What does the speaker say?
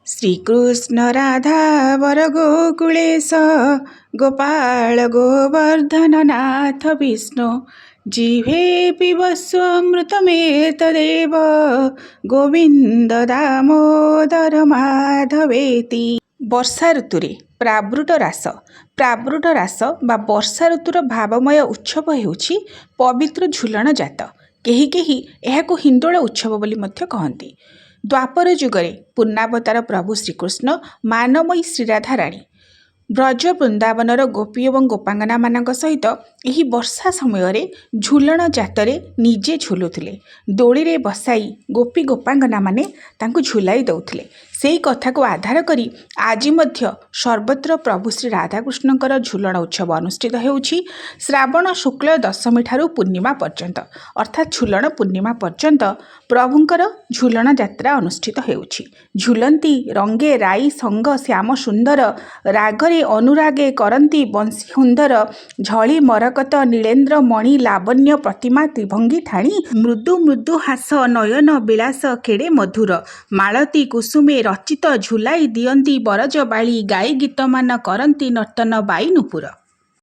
श्रीकृष्ण राधा वर गोकुलेश गोपाल गोवर्धन नाथ विष्णु जिह्वे पिबस्वमृतमेतदेव गोविंद दामोदर माधवेति। ବର୍ଷା ଋତୁରେ ପ୍ରାବୃଟ ରାସ ବା ବର୍ଷା ଋତୁର ଭାବମୟ ଉତ୍ସବ ହେଉଛି ପବିତ୍ର ଝୁଲଣ ଜାତ। କେହି କେହି ଏହାକୁ ହିନ୍ଦୋଳ ଉତ୍ସବ ବୋଲି ମଧ୍ୟ କହନ୍ତି। ଦ୍ୱାପର ଯୁଗରେ ପୂର୍ଣ୍ଣାବତାର ପ୍ରଭୁ ଶ୍ରୀକୃଷ୍ଣ ମାନମୟୀ ଶ୍ରୀରାଧା ରାଣୀ ବ୍ରଜ ବୃନ୍ଦାବନର ଗୋପୀ ଏବଂ ଗୋପାଙ୍ଗନାମାନଙ୍କ ସହିତ ଏହି ବର୍ଷା ସମୟରେ ଝୁଲଣ ଜାତରେ ନିଜେ ଝୁଲୁଥିଲେ। ଦୋଳିରେ ବସାଇ ଗୋପୀ ଗୋପାଙ୍ଗନାମାନେ ତାଙ୍କୁ ଝୁଲାଇ ଦେଉଥିଲେ। ସେହି କଥାକୁ ଆଧାର କରି ଆଜି ମଧ୍ୟ ସର୍ବତ୍ର ପ୍ରଭୁ ଶ୍ରୀ ରାଧାକୃଷ୍ଣଙ୍କର ଝୁଲଣ ଉତ୍ସବ ଅନୁଷ୍ଠିତ ହେଉଛି। ଶ୍ରାବଣ ଶୁକ୍ଳ ଦଶମୀ ଠାରୁ ପୂର୍ଣ୍ଣିମା ପର୍ଯ୍ୟନ୍ତ ଅର୍ଥାତ୍ ଝୁଲଣ ପୂର୍ଣ୍ଣିମା ପର୍ଯ୍ୟନ୍ତ ପ୍ରଭୁଙ୍କର ଝୁଲଣ ଯାତ୍ରା ଅନୁଷ୍ଠିତ ହେଉଛି। ଝୁଲନ୍ତି ରଙ୍ଗେ ରାଇ ସଙ୍ଗ ଶ୍ୟାମ ସୁନ୍ଦର ରାଗରେ ଅନୁରାଗେ କରନ୍ତି ବଂଶୀ ହୁନ୍ଦର ଝଳି ମରକତ ନୀଳେନ୍ଦ୍ର ମଣି ଲାବଣ୍ୟ ପ୍ରତିମା ତ୍ରିଭଙ୍ଗୀ ଠାଣି ମୃଦୁ ମୃଦୁ ହାସ ନୟନ ବିଳାସ କେଡ଼େ ମଧୁର ମାଳତୀ କୁସୁମେ ରଚିତ ଝୁଲାଇ ଦିଅନ୍ତି ବରଜ ବାଳି ଗାଇ ଗୀତମାନ କରନ୍ତି ନର୍ତ୍ତନ ବାଇ ନୁପୁର।